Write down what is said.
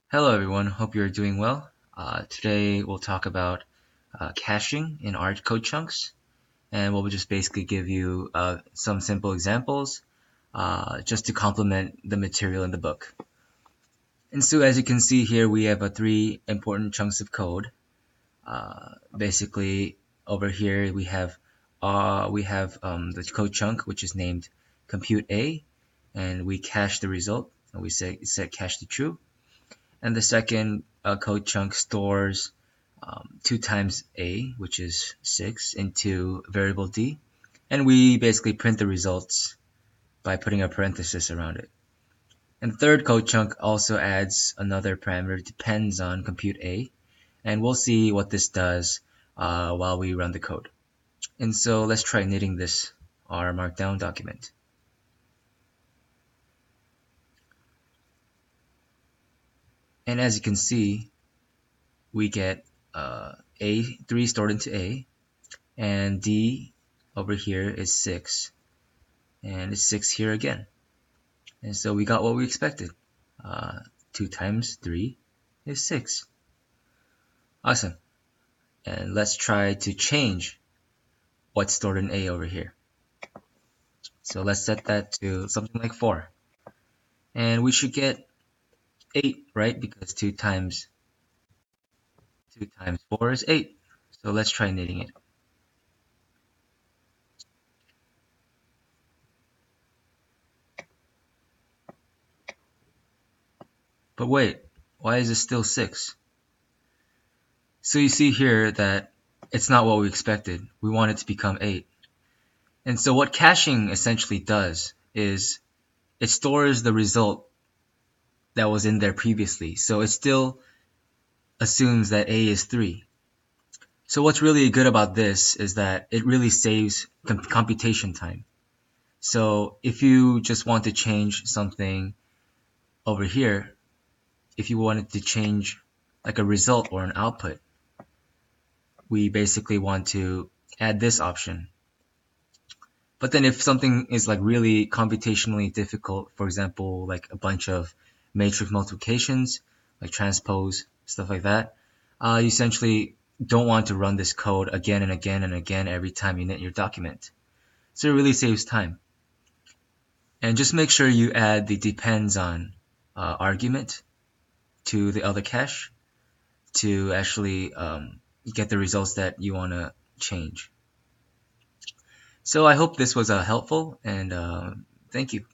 Hello everyone, hope you're doing well. Today we'll talk about caching in R code chunks, and we'll just basically give you some simple examples just to complement the material in the book. And so as you can see here, we have three important chunks of code. Basically, over here we have the code chunk which is named compute A, and we cache the result, and we set cache to true. And the second code chunk stores 2 times a, which is 6, into variable d. And we basically print the results by putting a parenthesis around it. And the third code chunk also adds another parameter, depends on compute a. And we'll see what this does while we run the code. And so let's try knitting this R Markdown document. And as you can see, we get A3 stored into A, and D over here is 6, and it's 6 here again. And so we got what we expected. 2 times 3 is 6. Awesome. And let's try to change what's stored in A over here. So let's set that to something like 4. And we should get 8, right? Because 2 times 4 is 8. So let's try knitting it. But wait, why is it still 6? So you see here that it's not what we expected. We want it to become 8. And so what caching essentially does is it stores the result that was in there previously. So it still assumes that A is 3. So what's really good about this is that it really saves computation time. So if you just want to change something over here, if you wanted to change like a result or an output, we basically want to add this option. But then if something is like really computationally difficult, for example, like a bunch of matrix multiplications, like transpose, stuff like that, you essentially don't want to run this code again and again and again every time you knit your document. So it really saves time. And just make sure you add the depends on argument to the other cache to actually get the results that you want to change. So I hope this was helpful, and thank you.